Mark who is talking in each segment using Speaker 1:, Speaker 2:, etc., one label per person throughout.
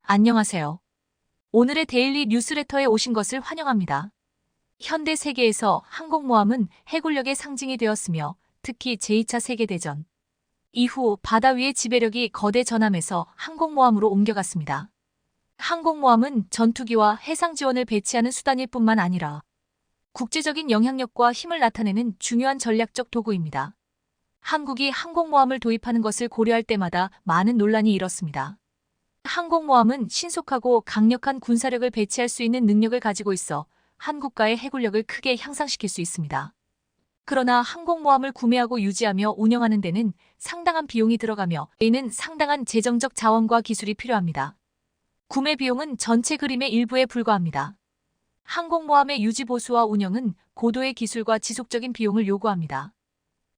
Speaker 1: 안녕하세요. 오늘의 데일리 뉴스레터에 오신 것을 환영합니다. 현대 세계에서 항공모함은 해군력의 상징이 되었으며 특히 제2차 세계대전 이후 바다 위의 지배력이 거대 전함에서 항공모함으로 옮겨갔습니다. 항공모함은 전투기와 해상 지원을 배치하는 수단일 뿐만 아니라 국제적인 영향력과 힘을 나타내는 중요한 전략적 도구입니다. 한국이 항공모함을 도입하는 것을 고려할 때마다 많은 논란이 일었습니다. 항공모함은 신속하고 강력한 군사력을 배치할 수 있는 능력을 가지고 있어 한국과의 해군력을 크게 향상시킬 수 있습니다. 그러나 항공모함을 구매하고 유지하며 운영하는 데는 상당한 비용이 들어가며 이는 상당한 재정적 자원과 기술이 필요합니다. 구매 비용은 전체 그림의 일부에 불과합니다. 항공모함의 유지 보수와 운영은 고도의 기술과 지속적인 비용을 요구합니다.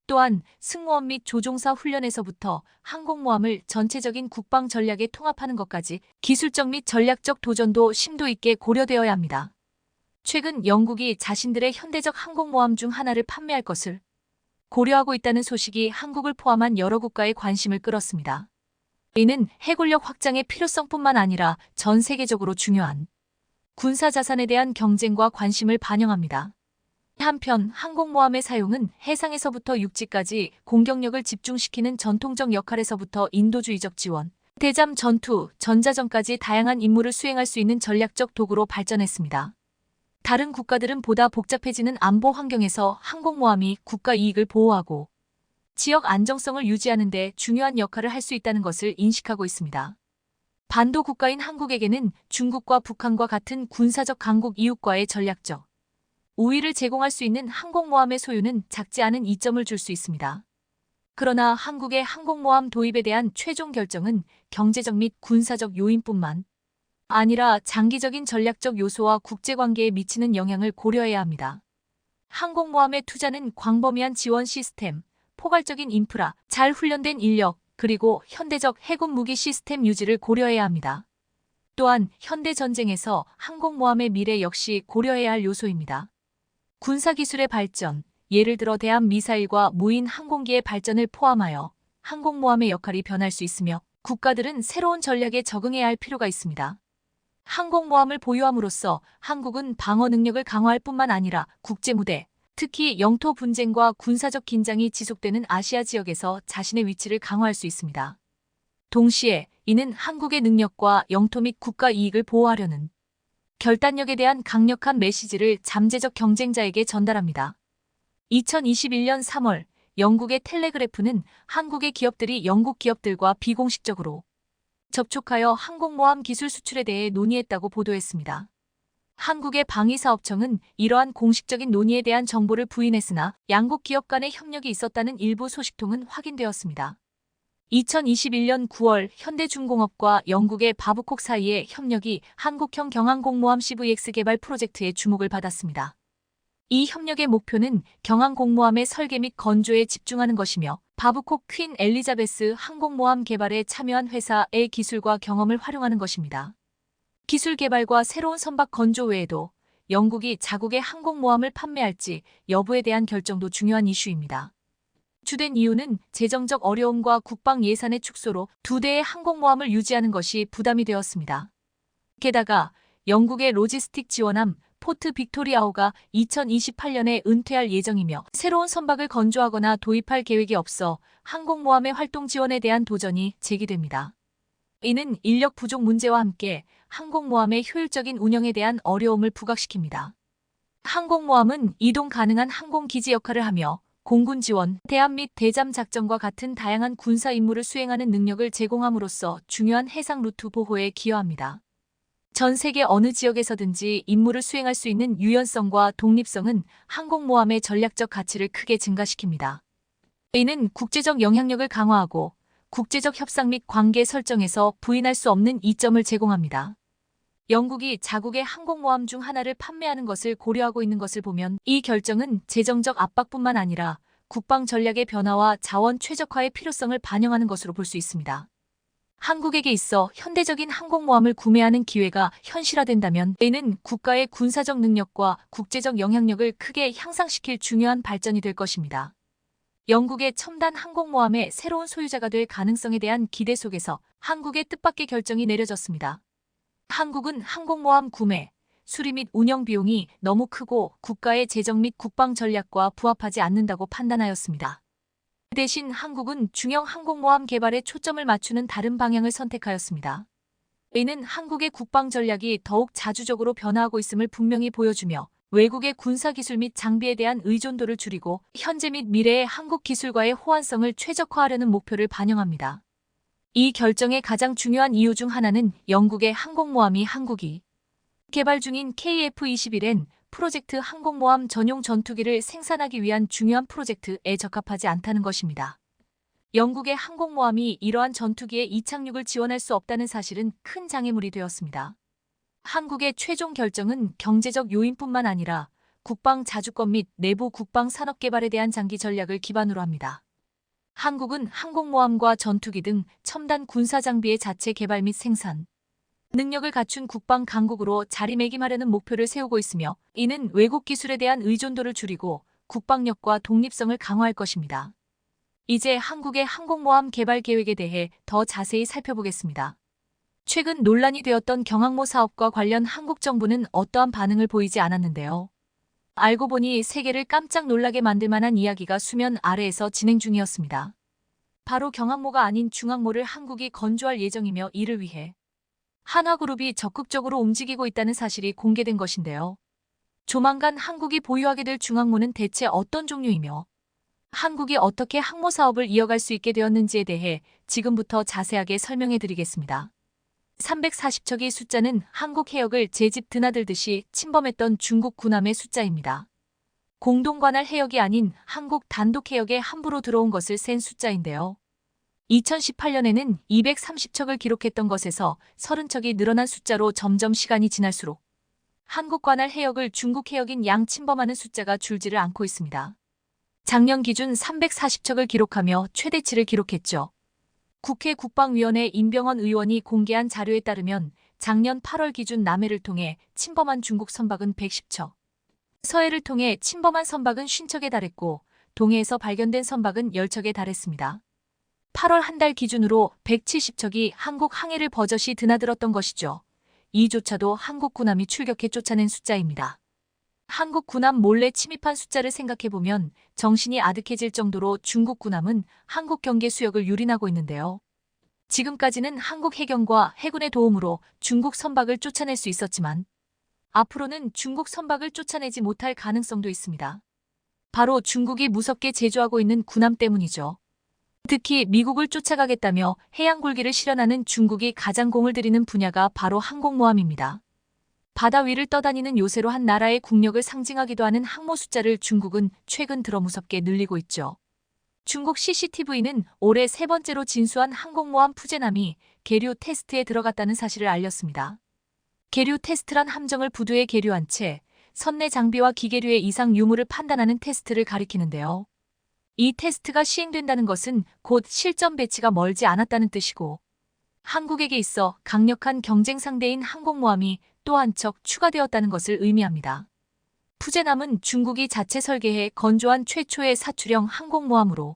Speaker 1: 또한 승무원 및 조종사 훈련에서부터 항공모함을 전체적인 국방 전략에 통합하는 것까지 기술적 및 전략적 도전도 심도 있게 고려되어야 합니다. 최근 영국이 자신들의 현대적 항공모함 중 하나를 판매할 것을 고려하고 있다는 소식이 한국을 포함한 여러 국가의 관심을 끌었습니다. 이는 해군력 확장의 필요성뿐만 아니라 전 세계적으로 중요한 군사 자산에 대한 경쟁과 관심을 반영합니다. 한편 항공모함의 사용은 해상에서부터 육지까지 공격력을 집중시키는 전통적 역할에서부터 인도주의적 지원, 대잠 전투, 전자전까지 다양한 임무를 수행할 수 있는 전략적 도구로 발전했습니다. 다른 국가들은 보다 복잡해지는 안보 환경에서 항공모함이 국가 이익을 보호하고 지역 안정성을 유지하는 데 중요한 역할을 할 수 있다는 것을 인식하고 있습니다. 반도 국가인 한국에게는 중국과 북한과 같은 군사적 강국 이웃과의 전략적 우위를 제공할 수 있는 항공모함의 소유는 작지 않은 이점을 줄 수 있습니다. 그러나 한국의 항공모함 도입에 대한 최종 결정은 경제적 및 군사적 요인뿐만 아니라 장기적인 전략적 요소와 국제관계에 미치는 영향을 고려해야 합니다. 항공모함의 투자는 광범위한 지원 시스템, 포괄적인 인프라, 잘 훈련된 인력, 그리고 현대적 해군 무기 시스템 유지를 고려해야 합니다. 또한 현대 전쟁에서 항공모함의 미래 역시 고려해야 할 요소입니다. 군사기술의 발전, 예를 들어 대함 미사일과 무인 항공기의 발전을 포함하여 항공모함의 역할이 변할 수 있으며 국가들은 새로운 전략에 적응해야 할 필요가 있습니다. 항공모함을 보유함으로써 한국은 방어 능력을 강화할 뿐만 아니라 국제무대, 특히 영토 분쟁과 군사적 긴장이 지속되는 아시아 지역에서 자신의 위치를 강화할 수 있습니다. 동시에 이는 한국의 능력과 영토 및 국가 이익을 보호하려는 결단력에 대한 강력한 메시지를 잠재적 경쟁자에게 전달합니다. 2021년 3월 영국의 텔레그래프는 한국의 기업들이 영국 기업들과 비공식적으로 접촉하여 항공모함 기술 수출에 대해 논의했다고 보도했습니다. 한국의 방위사업청은 이러한 공식적인 논의에 대한 정보를 부인했으나 양국 기업 간의 협력이 있었다는 일부 소식통은 확인되었습니다. 2021년 9월 현대중공업과 영국의 바브콕 사이의 협력이 한국형 경항공모함 CVX 개발 프로젝트에 주목을 받았습니다. 이 협력의 목표는 경항공모함의 설계 및 건조에 집중하는 것이며 바브콕 퀸 엘리자베스 항공모함 개발에 참여한 회사의 기술과 경험을 활용하는 것입니다. 기술 개발과 새로운 선박 건조 외에도 영국이 자국의 항공모함을 판매할지 여부에 대한 결정도 중요한 이슈입니다. 주된 이유는 재정적 어려움과 국방 예산의 축소로 두 대의 항공모함을 유지하는 것이 부담이 되었습니다. 게다가 영국의 로지스틱 지원함 포트 빅토리아호가 2028년에 은퇴할 예정이며 새로운 선박을 건조하거나 도입할 계획이 없어 항공모함의 활동 지원에 대한 도전이 제기됩니다. 이는 인력 부족 문제와 함께 항공모함의 효율적인 운영에 대한 어려움을 부각시킵니다. 항공모함은 이동 가능한 항공기지 역할을 하며 공군 지원, 대함 및 대잠 작전과 같은 다양한 군사 임무를 수행하는 능력을 제공함으로써 중요한 해상 루트 보호에 기여합니다. 전 세계 어느 지역에서든지 임무를 수행할 수 있는 유연성과 독립성은 항공모함의 전략적 가치를 크게 증가시킵니다. 이는 국제적 영향력을 강화하고 국제적 협상 및 관계 설정에서 부인할 수 없는 이점을 제공합니다. 영국이 자국의 항공모함 중 하나를 판매하는 것을 고려하고 있는 것을 보면 이 결정은 재정적 압박뿐만 아니라 국방 전략의 변화와 자원 최적화의 필요성을 반영하는 것으로 볼 수 있습니다. 한국에게 있어 현대적인 항공모함을 구매하는 기회가 현실화된다면 이는 국가의 군사적 능력과 국제적 영향력을 크게 향상시킬 중요한 발전이 될 것입니다. 영국의 첨단 항공모함의 새로운 소유자가 될 가능성에 대한 기대 속에서 한국의 뜻밖의 결정이 내려졌습니다. 한국은 항공모함 구매, 수리 및 운영 비용이 너무 크고 국가의 재정 및 국방 전략과 부합하지 않는다고 판단하였습니다. 대신 한국은 중형 항공모함 개발에 초점을 맞추는 다른 방향을 선택하였습니다. 이는 한국의 국방 전략이 더욱 자주적으로 변화하고 있음을 분명히 보여주며 외국의 군사기술 및 장비에 대한 의존도를 줄이고 현재 및 미래의 한국 기술과의 호환성을 최적화하려는 목표를 반영합니다. 이 결정의 가장 중요한 이유 중 하나는 영국의 항공모함이 한국이 개발 중인 KF-21N 프로젝트 항공모함 전용 전투기를 생산하기 위한 중요한 프로젝트에 적합하지 않다는 것입니다. 영국의 항공모함이 이러한 전투기의 이착륙을 지원할 수 없다는 사실은 큰 장애물이 되었습니다. 한국의 최종 결정은 경제적 요인뿐만 아니라 국방 자주권 및 내부 국방 산업 개발에 대한 장기 전략을 기반으로 합니다. 한국은 항공모함과 전투기 등 첨단 군사 장비의 자체 개발 및 생산 능력을 갖춘 국방 강국으로 자리매김하려는 목표를 세우고 있으며 이는 외국 기술에 대한 의존도를 줄이고 국방력과 독립성을 강화할 것입니다. 이제 한국의 항공모함 개발 계획에 대해 더 자세히 살펴보겠습니다. 최근 논란이 되었던 경항모 사업과 관련 한국 정부는 어떠한 반응을 보이지 않았는데요. 알고 보니 세계를 깜짝 놀라게 만들 만한 이야기가 수면 아래에서 진행 중이었습니다. 바로 경항모가 아닌 중항모를 한국이 건조할 예정이며 이를 위해 한화그룹이 적극적으로 움직이고 있다는 사실이 공개된 것인데요. 조만간 한국이 보유하게 될 중항모는 대체 어떤 종류이며 한국이 어떻게 항모 사업을 이어갈 수 있게 되었는지에 대해 지금부터 자세하게 설명해 드리겠습니다. 340척의 숫자는 한국 해역을 제 집 드나들듯이 침범했던 중국 군함의 숫자입니다. 공동관할 해역이 아닌 한국 단독 해역에 함부로 들어온 것을 센 숫자인데요. 2018년에는 230척을 기록했던 것에서 30척이 늘어난 숫자로 점점 시간이 지날수록 한국 관할 해역을 중국 해역인 양 침범하는 숫자가 줄지를 않고 있습니다. 작년 기준 340척을 기록하며 최대치를 기록했죠. 국회 국방위원회 임병헌 의원이 공개한 자료에 따르면 작년 8월 기준 남해를 통해 침범한 중국 선박은 110척, 서해를 통해 침범한 선박은 50척에 달했고 동해에서 발견된 선박은 10척에 달했습니다. 8월 한 달 기준으로 170척이 한국 항해를 버젓이 드나들었던 것이죠. 이조차도 한국 군함이 출격해 쫓아낸 숫자입니다. 한국 군함 몰래 침입한 숫자를 생각해보면 정신이 아득해질 정도로 중국 군함은 한국 경계 수역을 유린하고 있는데요. 지금까지는 한국 해경과 해군의 도움으로 중국 선박을 쫓아낼 수 있었지만 앞으로는 중국 선박을 쫓아내지 못할 가능성도 있습니다. 바로 중국이 무섭게 제조하고 있는 군함 때문이죠. 특히 미국을 쫓아가겠다며 해양굴기를 실현하는 중국이 가장 공을 들이는 분야가 바로 항공모함입니다. 바다 위를 떠다니는 요새로 한 나라의 국력을 상징하기도 하는 항모 숫자를 중국은 최근 들어 무섭게 늘리고 있죠. 중국 CCTV는 올해 세 번째로 진수한 항공모함 푸제남이 계류 테스트에 들어갔다는 사실을 알렸습니다. 계류 테스트란 함정을 부두에 계류한 채 선내 장비와 기계류의 이상 유무를 판단하는 테스트를 가리키는데요. 이 테스트가 시행된다는 것은 곧 실전 배치가 멀지 않았다는 뜻이고 한국에게 있어 강력한 경쟁 상대인 항공모함이 또 한 척 추가되었다는 것을 의미합니다. 푸제남은 중국이 자체 설계해 건조한 최초의 사출형 항공모함으로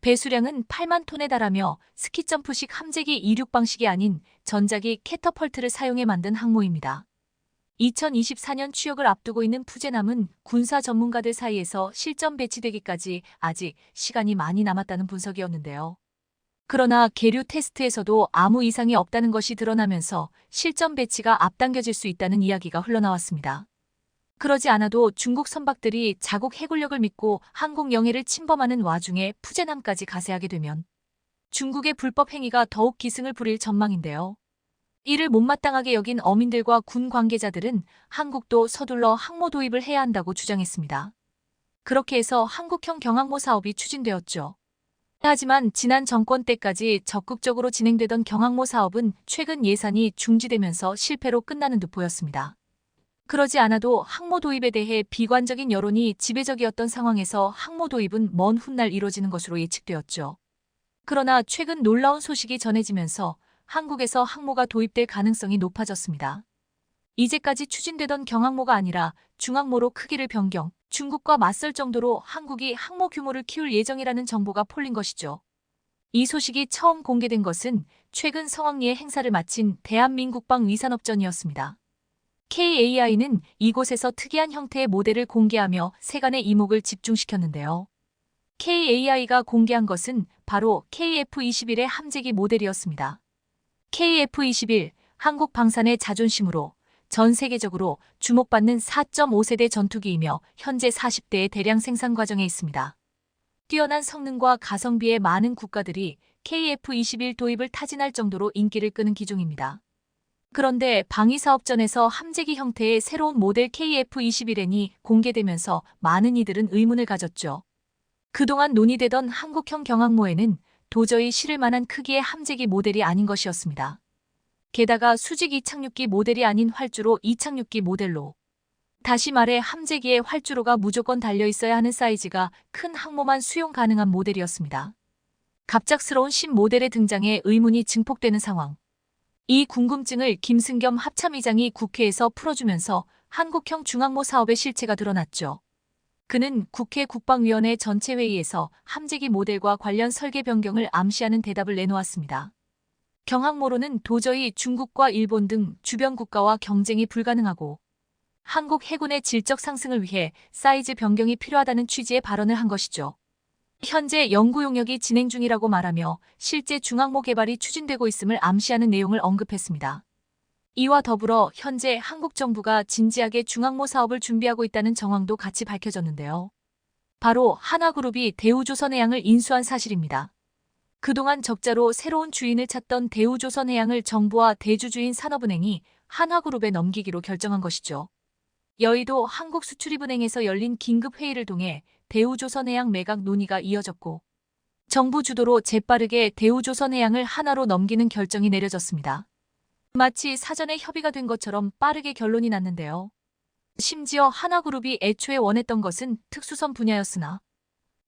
Speaker 1: 배수량은 8만 톤에 달하며 스키점프식 함재기 이륙 방식이 아닌 전자기 캐터펄트를 사용해 만든 항모입니다. 2024년 취역을 앞두고 있는 푸제남은 군사 전문가들 사이에서 실전 배치되기까지 아직 시간이 많이 남았다는 분석이었는데요. 그러나 계류 테스트에서도 아무 이상이 없다는 것이 드러나면서 실전 배치가 앞당겨질 수 있다는 이야기가 흘러나왔습니다. 그러지 않아도 중국 선박들이 자국 해군력을 믿고 항공 영해를 침범하는 와중에 푸제남까지 가세하게 되면 중국의 불법 행위가 더욱 기승을 부릴 전망인데요. 이를 못마땅하게 여긴 어민들과 군 관계자들은 한국도 서둘러 항모 도입을 해야 한다고 주장했습니다. 그렇게 해서 한국형 경항모 사업이 추진되었죠. 하지만 지난 정권 때까지 적극적으로 진행되던 경항모 사업은 최근 예산이 중지되면서 실패로 끝나는 듯 보였습니다. 그러지 않아도 항모 도입에 대해 비관적인 여론이 지배적이었던 상황에서 항모 도입은 먼 훗날 이뤄지는 것으로 예측되었죠. 그러나 최근 놀라운 소식이 전해지면서 한국에서 항모가 도입될 가능성이 높아졌습니다. 이제까지 추진되던 경항모가 아니라 중항모로 크기를 변경, 중국과 맞설 정도로 한국이 항모 규모를 키울 예정이라는 정보가 폴린 것이죠. 이 소식이 처음 공개된 것은 최근 성황리에 행사를 마친 대한민국방 위산업전이었습니다. KAI는 이곳에서 특이한 형태의 모델을 공개하며 세간의 이목을 집중시켰는데요. KAI가 공개한 것은 바로 KF-21의 함재기 모델이었습니다. KF-21, 한국 방산의 자존심으로 전 세계적으로 주목받는 4.5세대 전투기이며 현재 40대의 대량 생산 과정에 있습니다. 뛰어난 성능과 가성비의 많은 국가들이 KF-21 도입을 타진할 정도로 인기를 끄는 기종입니다. 그런데 방위사업전에서 함재기 형태의 새로운 모델 KF-21N이 공개되면서 많은 이들은 의문을 가졌죠. 그동안 논의되던 한국형 경항모에는 도저히 실을 만한 크기의 함재기 모델이 아닌 것이었습니다. 게다가 수직 이착륙기 모델이 아닌 활주로 이착륙기 모델로, 다시 말해 함재기에 활주로가 무조건 달려 있어야 하는 사이즈가 큰 항모만 수용 가능한 모델이었습니다. 갑작스러운 신모델의 등장에 의문이 증폭되는 상황. 이 궁금증을 김승겸 합참의장이 국회에서 풀어주면서 한국형 중항모 사업의 실체가 드러났죠. 그는 국회 국방위원회 전체회의에서 함재기 모델과 관련 설계 변경을 암시하는 대답을 내놓았습니다. 경항모로는 도저히 중국과 일본 등 주변 국가와 경쟁이 불가능하고 한국 해군의 질적 상승을 위해 사이즈 변경이 필요하다는 취지의 발언을 한 것이죠. 현재 연구 용역이 진행 중이라고 말하며 실제 중항모 개발이 추진되고 있음을 암시하는 내용을 언급했습니다. 이와 더불어 현재 한국 정부가 진지하게 중항모 사업을 준비하고 있다는 정황도 같이 밝혀졌는데요. 바로 한화그룹이 대우조선해양을 인수한 사실입니다. 그동안 적자로 새로운 주인을 찾던 대우조선해양을 정부와 대주주인 산업은행이 한화그룹에 넘기기로 결정한 것이죠. 여의도 한국수출입은행에서 열린 긴급회의를 통해 대우조선해양 매각 논의가 이어졌고 정부 주도로 재빠르게 대우조선해양을 한화로 넘기는 결정이 내려졌습니다. 마치 사전에 협의가 된 것처럼 빠르게 결론이 났는데요. 심지어 한화그룹이 애초에 원했던 것은 특수선 분야였으나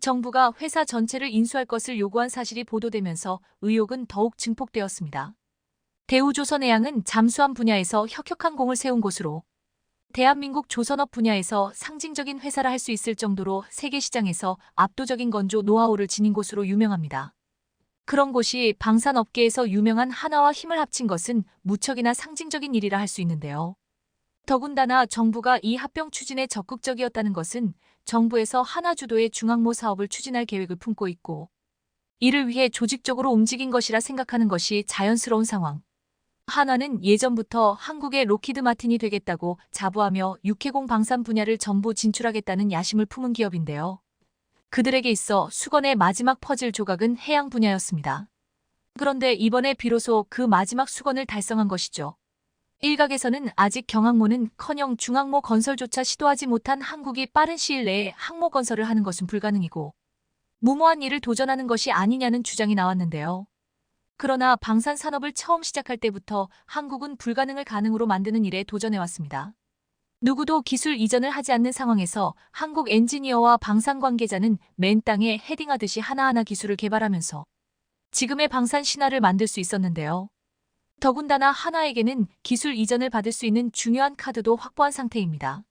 Speaker 1: 정부가 회사 전체를 인수할 것을 요구한 사실이 보도되면서 의혹은 더욱 증폭되었습니다. 대우조선해양은 잠수함 분야에서 혁혁한 공을 세운 곳으로 대한민국 조선업 분야에서 상징적인 회사라 할 수 있을 정도로 세계 시장에서 압도적인 건조 노하우를 지닌 곳으로 유명합니다. 그런 곳이 방산업계에서 유명한 한화와 힘을 합친 것은 무척이나 상징적인 일이라 할 수 있는데요. 더군다나 정부가 이 합병 추진에 적극적이었다는 것은 정부에서 한화 주도의 중항모 사업을 추진할 계획을 품고 있고 이를 위해 조직적으로 움직인 것이라 생각하는 것이 자연스러운 상황. 한화는 예전부터 한국의 로키드 마틴이 되겠다고 자부하며 육해공 방산 분야를 전부 진출하겠다는 야심을 품은 기업인데요. 그들에게 있어 수건의 마지막 퍼즐 조각은 해양 분야였습니다. 그런데 이번에 비로소 그 마지막 수건을 달성한 것이죠. 일각에서는 아직 경항모는커녕 중항모 건설조차 시도하지 못한 한국이 빠른 시일 내에 항모 건설을 하는 것은 불가능이고 무모한 일을 도전하는 것이 아니냐는 주장이 나왔는데요. 그러나 방산 산업을 처음 시작할 때부터 한국은 불가능을 가능으로 만드는 일에 도전해왔습니다. 누구도 기술 이전을 하지 않는 상황에서 한국 엔지니어와 방산 관계자는 맨 땅에 헤딩하듯이 하나하나 기술을 개발하면서 지금의 방산 신화를 만들 수 있었는데요. 더군다나 한화에게는 기술 이전을 받을 수 있는 중요한 카드도 확보한 상태입니다.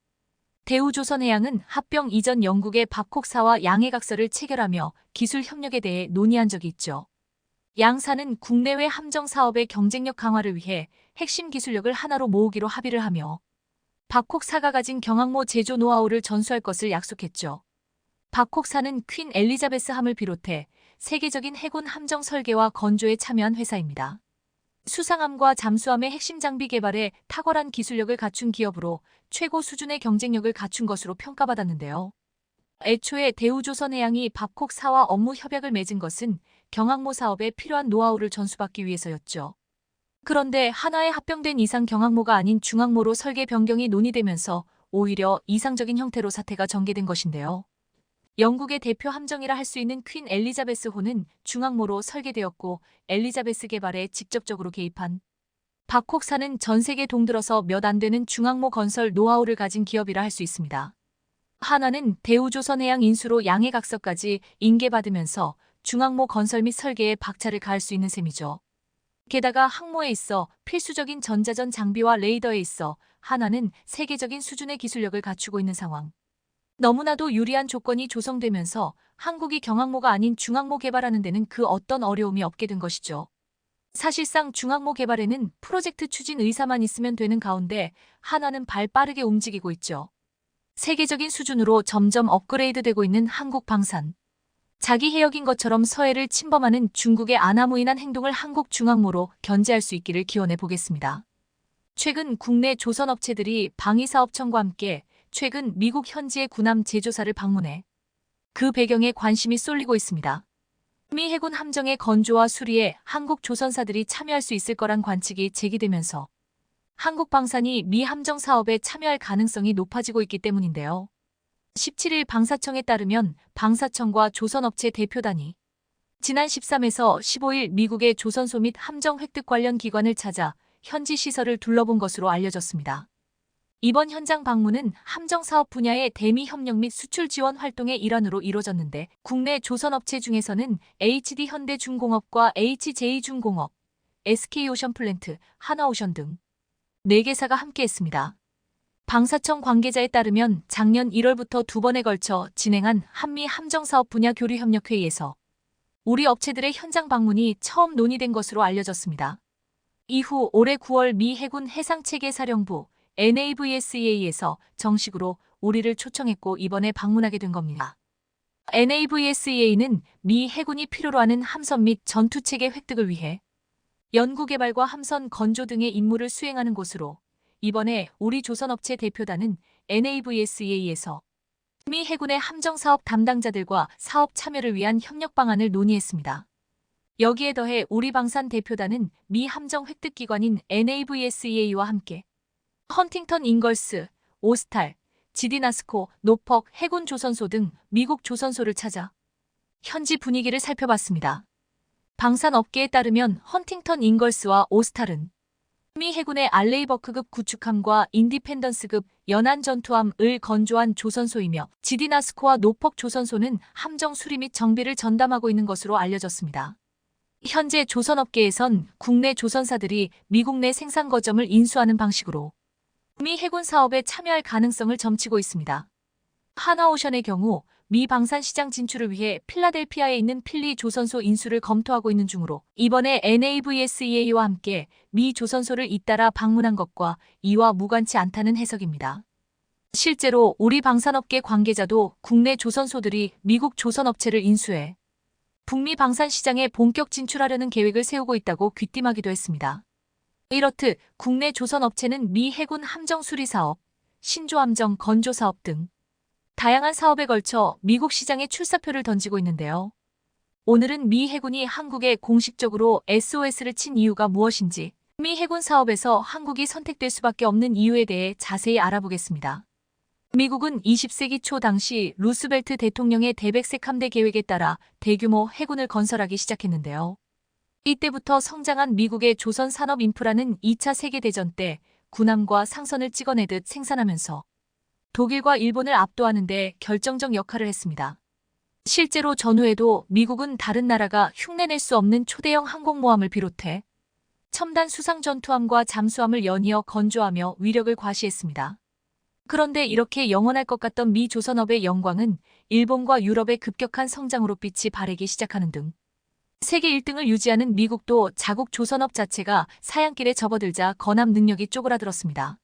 Speaker 1: 대우조선해양은 합병 이전 영국의 babcock사와 양해각서를 체결하며 기술 협력에 대해 논의한 적이 있죠. 양사는 국내외 함정 사업의 경쟁력 강화를 위해 핵심 기술력을 하나로 모으기로 합의를 하며 babcock사가 가진 경항모 제조 노하우를 전수할 것을 약속했죠. babcock사는 퀸 엘리자베스함을 비롯해 세계적인 해군 함정 설계와 건조에 참여한 회사입니다. 수상함과 잠수함의 핵심 장비 개발에 탁월한 기술력을 갖춘 기업으로 최고 수준의 경쟁력을 갖춘 것으로 평가받았는데요. 애초에 대우조선해양이 babcock사와 업무 협약을 맺은 것은 경항모 사업에 필요한 노하우를 전수받기 위해서였죠. 그런데 한화에 합병된 이상 경항모가 아닌 중항모로 설계 변경이 논의되면서 오히려 이상적인 형태로 사태가 전개된 것인데요. 영국의 대표 함정이라 할 수 있는 퀸 엘리자베스호는 중항모로 설계되었고 엘리자베스 개발에 직접적으로 개입한 babcock사는 전 세계 동들어서 몇 안 되는 중항모 건설 노하우를 가진 기업이라 할 수 있습니다. 한화는 대우조선해양 인수로 양해각서까지 인계받으면서 중항모 건설 및 설계에 박차를 가할 수 있는 셈이죠. 게다가 항모에 있어 필수적인 전자전 장비와 레이더에 있어 한화는 세계적인 수준의 기술력을 갖추고 있는 상황. 너무나도 유리한 조건이 조성되면서 한국이 경항모가 아닌 중항모 개발하는 데는 그 어떤 어려움이 없게 된 것이죠. 사실상 중항모 개발에는 프로젝트 추진 의사만 있으면 되는 가운데 한화는 발 빠르게 움직이고 있죠. 세계적인 수준으로 점점 업그레이드되고 있는 한국 방산. 자기 해역인 것처럼 서해를 침범하는 중국의 아나무인한 행동을 한국 중항모로 견제할 수 있기를 기원해 보겠습니다. 최근 국내 조선업체들이 방위사업청과 함께 최근 미국 현지의 군함 제조사를 방문해 그 배경에 관심이 쏠리고 있습니다. 미 해군 함정의 건조와 수리에 한국 조선사들이 참여할 수 있을 거란 관측이 제기되면서 한국 방산이 미 함정 사업에 참여할 가능성이 높아지고 있기 때문인데요. 17일 방사청에 따르면 방사청과 조선업체 대표단이 지난 13에서 15일 미국의 조선소 및 함정 획득 관련 기관을 찾아 현지 시설을 둘러본 것으로 알려졌습니다. 이번 현장 방문은 함정 사업 분야의 대미 협력 및 수출 지원 활동의 일환으로 이루어졌는데 국내 조선업체 중에서는 HD현대중공업과 HJ중공업, SK오션플랜트, 한화오션 등 4개사가 함께했습니다. 방사청 관계자에 따르면 작년 1월부터 2번에 걸쳐 진행한 한미 함정사업 분야 교류협력회의에서 우리 업체들의 현장 방문이 처음 논의된 것으로 알려졌습니다. 이후 올해 9월 미 해군 해상체계사령부 NAVSEA에서 정식으로 우리를 초청했고 이번에 방문하게 된 겁니다. NAVSEA는 미 해군이 필요로 하는 함선 및 전투체계 획득을 위해 연구개발과 함선 건조 등의 임무를 수행하는 곳으로 이번에 우리 조선업체 대표단은 NAVSEA에서 미 해군의 함정사업 담당자들과 사업 참여를 위한 협력 방안을 논의했습니다. 여기에 더해 우리 방산 대표단은 미 함정 획득기관인 NAVSEA와 함께 헌팅턴 잉걸스, 오스탈, 지디나스코, 노퍽, 해군 조선소 등 미국 조선소를 찾아 현지 분위기를 살펴봤습니다. 방산업계에 따르면 헌팅턴 잉걸스와 오스탈은 미 해군의 알레이버크급 구축함과 인디펜던스급 연안 전투함을 건조한 조선소이며 지디나스코와 노퍽 조선소는 함정 수리 및 정비를 전담하고 있는 것으로 알려졌습니다. 현재 조선업계에선 국내 조선사들이 미국 내 생산 거점을 인수하는 방식으로 미 해군 사업에 참여할 가능성을 점치고 있습니다. 한화오션의 경우 미 방산 시장 진출을 위해 필라델피아에 있는 필리 조선소 인수를 검토하고 있는 중으로 이번에 NAVSEA와 함께 미 조선소를 잇따라 방문한 것과 이와 무관치 않다는 해석입니다. 실제로 우리 방산업계 관계자도 국내 조선소들이 미국 조선업체를 인수해 북미 방산 시장에 본격 진출하려는 계획을 세우고 있다고 귀띔하기도 했습니다. 이렇듯 국내 조선업체는 미 해군 함정 수리 사업, 신조함정 건조 사업 등 다양한 사업에 걸쳐 미국 시장에 출사표를 던지고 있는데요. 오늘은 미 해군이 한국에 공식적으로 SOS를 친 이유가 무엇인지, 미 해군 사업에서 한국이 선택될 수밖에 없는 이유에 대해 자세히 알아보겠습니다. 미국은 20세기 초 당시 루스벨트 대통령의 대백색 함대 계획에 따라 대규모 해군을 건설하기 시작했는데요. 이때부터 성장한 미국의 조선 산업 인프라는 2차 세계대전 때 군함과 상선을 찍어내듯 생산하면서 독일과 일본을 압도하는 데 결정적 역할을 했습니다. 실제로 전후에도 미국은 다른 나라가 흉내낼 수 없는 초대형 항공모함을 비롯해 첨단 수상 전투함과 잠수함을 연이어 건조하며 위력을 과시했습니다. 그런데 이렇게 영원할 것 같던 미 조선업의 영광은 일본과 유럽의 급격한 성장으로 빛이 바래기 시작하는 등 세계 1등을 유지하는 미국도 자국 조선업 자체가 사양길에 접어들자 건함 능력이 쪼그라들었습니다.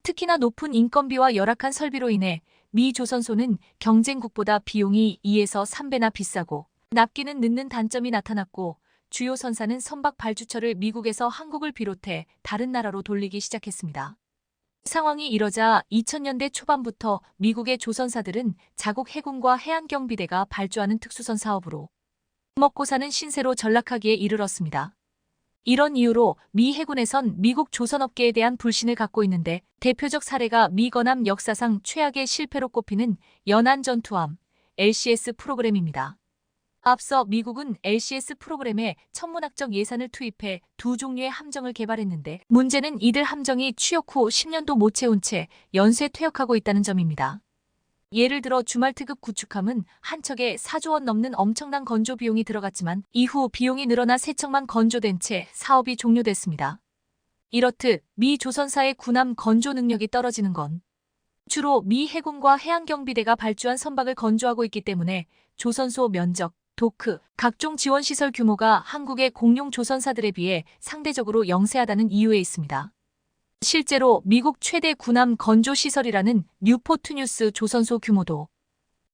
Speaker 1: 특히나 높은 인건비와 열악한 설비로 인해 미 조선소는 경쟁국보다 비용이 2에서 3배나 비싸고 납기는 늦는 단점이 나타났고 주요 선사는 선박 발주처를 미국에서 한국을 비롯해 다른 나라로 돌리기 시작했습니다. 상황이 이러자 2000년대 초반부터 미국의 조선사들은 자국 해군과 해안경비대가 발주하는 특수선 사업으로 먹고 사는 신세로 전락하기에 이르렀습니다. 이런 이유로 미 해군에선 미국 조선업계에 대한 불신을 갖고 있는데 대표적 사례가 미 건함 역사상 최악의 실패로 꼽히는 연안 전투함 LCS 프로그램입니다. 앞서 미국은 LCS 프로그램에 천문학적 예산을 투입해 두 종류의 함정을 개발했는데 문제는 이들 함정이 취역 후 10년도 못 채운 채 연쇄 퇴역하고 있다는 점입니다. 예를 들어 주말트급 구축함은 한 척에 4조 원 넘는 엄청난 건조 비용이 들어갔지만 이후 비용이 늘어나 3척만 건조된 채 사업이 종료됐습니다. 이렇듯 미 조선사의 군함 건조 능력이 떨어지는 건 주로 미 해군과 해양경비대가 발주한 선박을 건조하고 있기 때문에 조선소 면적, 도크, 각종 지원시설 규모가 한국의 공용 조선사들에 비해 상대적으로 영세하다는 이유에 있습니다. 실제로 미국 최대 군함 건조시설이라는 뉴포트뉴스 조선소 규모도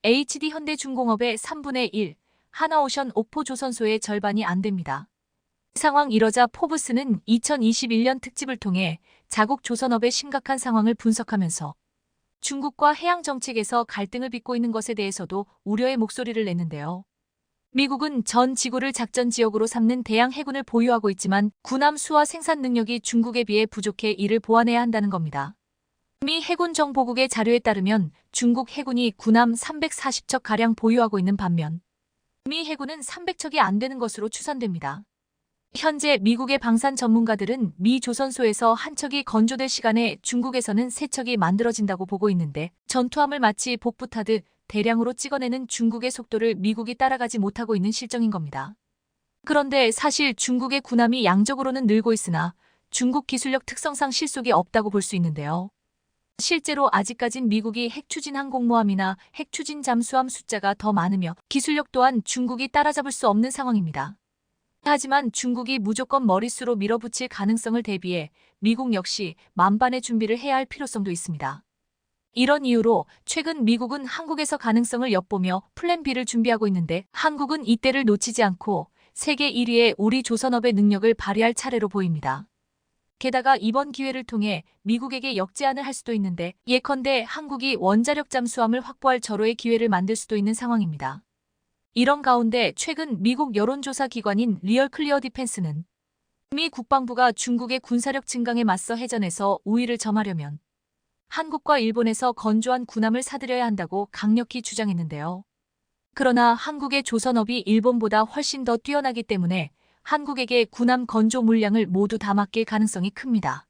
Speaker 1: HD 현대중공업의 3분의 1, 하나오션 옥포 조선소의 절반이 안 됩니다. 상황 이러자 포브스는 2021년 특집을 통해 자국 조선업의 심각한 상황을 분석하면서 중국과 해양 정책에서 갈등을 빚고 있는 것에 대해서도 우려의 목소리를 냈는데요. 미국은 전 지구를 작전 지역으로 삼는 대양 해군을 보유하고 있지만 군함 수와 생산 능력이 중국에 비해 부족해 이를 보완해야 한다는 겁니다. 미 해군 정보국의 자료에 따르면 중국 해군이 군함 340척가량 보유하고 있는 반면 미 해군은 300척이 안 되는 것으로 추산됩니다. 현재 미국의 방산 전문가들은 미 조선소에서 한 척이 건조될 시간에 중국에서는 세 척이 만들어진다고 보고 있는데 전투함을 마치 복붙하듯 대량으로 찍어내는 중국의 속도를 미국이 따라가지 못하고 있는 실정인 겁니다. 그런데 사실 중국의 군함이 양적으로는 늘고 있으나 중국 기술력 특성상 실속이 없다고 볼 수 있는데요. 실제로 아직까진 미국이 핵추진 항공모함이나 핵추진 잠수함 숫자가 더 많으며 기술력 또한 중국이 따라잡을 수 없는 상황입니다. 하지만 중국이 무조건 머릿수로 밀어붙일 가능성을 대비해 미국 역시 만반의 준비를 해야 할 필요성도 있습니다. 이런 이유로 최근 미국은 한국에서 가능성을 엿보며 플랜 B를 준비하고 있는데 한국은 이때를 놓치지 않고 세계 1위의 우리 조선업의 능력을 발휘할 차례로 보입니다. 게다가 이번 기회를 통해 미국에게 역제안을 할 수도 있는데 예컨대 한국이 원자력 잠수함을 확보할 절호의 기회를 만들 수도 있는 상황입니다. 이런 가운데 최근 미국 여론조사 기관인 리얼 클리어 디펜스는 미 국방부가 중국의 군사력 증강에 맞서 해전에서 우위를 점하려면 한국과 일본에서 건조한 군함을 사들여야 한다고 강력히 주장했는데요. 그러나 한국의 조선업이 일본보다 훨씬 더 뛰어나기 때문에 한국에게 군함 건조 물량을 모두 다 맡길 가능성이 큽니다.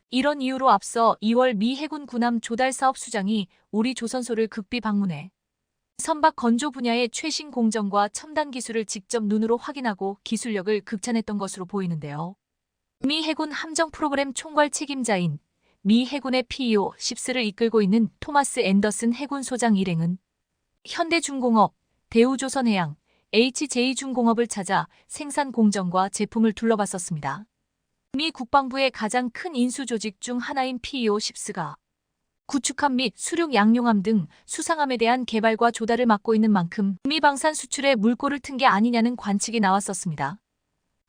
Speaker 1: 이런 이유로 앞서 2월 미 해군 군함 조달 사업 수장이 우리 조선소를 극비 방문해 선박 건조 분야의 최신 공정과 첨단 기술을 직접 눈으로 확인하고 기술력을 극찬했던 것으로 보이는데요. 미 해군 함정 프로그램 총괄 책임자인 미 해군의 PEO 10를 이끌고 있는 토마스 앤더슨 해군 소장 일행은 현대중공업, 대우조선해양, HJ중공업을 찾아 생산 공정과 제품을 둘러봤었습니다. 미 국방부의 가장 큰 인수 조직 중 하나인 PEO 10가 구축함 및 수륙 양용함 등 수상함에 대한 개발과 조달을 맡고 있는 만큼 미 방산 수출에 물꼬를 튼 게 아니냐는 관측이 나왔었습니다.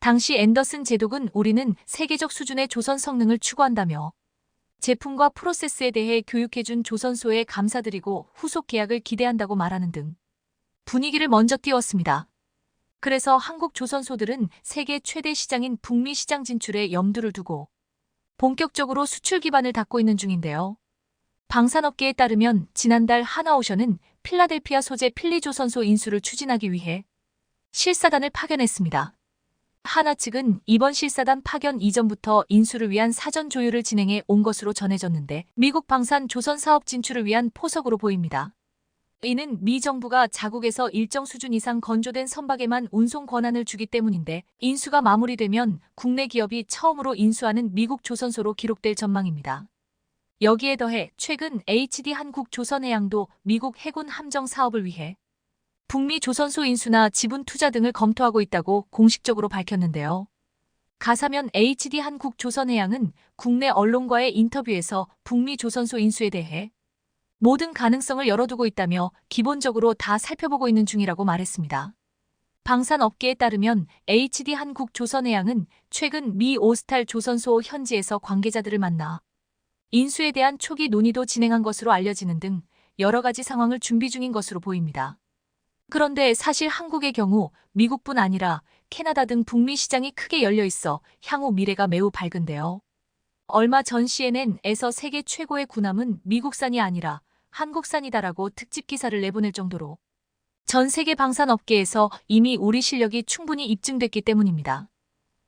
Speaker 1: 당시 앤더슨 제독은 우리는 세계적 수준의 조선 성능을 추구한다며 제품과 프로세스에 대해 교육해준 조선소에 감사드리고 후속 계약을 기대한다고 말하는 등 분위기를 먼저 띄웠습니다. 그래서 한국 조선소들은 세계 최대 시장인 북미 시장 진출에 염두를 두고 본격적으로 수출 기반을 닦고 있는 중인데요. 방산업계에 따르면 지난달 하나오션은 필라델피아 소재 필리조선소 인수를 추진하기 위해 실사단을 파견했습니다. 하나 측은 이번 실사단 파견 이전부터 인수를 위한 사전 조율을 진행해 온 것으로 전해졌는데 미국 방산 조선 사업 진출을 위한 포석으로 보입니다. 이는 미 정부가 자국에서 일정 수준 이상 건조된 선박에만 운송 권한을 주기 때문인데 인수가 마무리되면 국내 기업이 처음으로 인수하는 미국 조선소로 기록될 전망입니다. 여기에 더해 최근 HD 한국조선해양도 미국 해군 함정 사업을 위해 북미 조선소 인수나 지분 투자 등을 검토하고 있다고 공식적으로 밝혔는데요. 가사면 HD 한국조선해양은 국내 언론과의 인터뷰에서 북미 조선소 인수에 대해 모든 가능성을 열어두고 있다며 기본적으로 다 살펴보고 있는 중이라고 말했습니다. 방산업계에 따르면 HD 한국조선해양은 최근 미 오스탈 조선소 현지에서 관계자들을 만나 인수에 대한 초기 논의도 진행한 것으로 알려지는 등 여러 가지 상황을 준비 중인 것으로 보입니다. 그런데 사실 한국의 경우 미국뿐 아니라 캐나다 등 북미 시장이 크게 열려 있어 향후 미래가 매우 밝은데요. 얼마 전 CNN에서 세계 최고의 군함은 미국산이 아니라 한국산이다라고 특집 기사를 내보낼 정도로 전 세계 방산업계에서 이미 우리 실력이 충분히 입증됐기 때문입니다.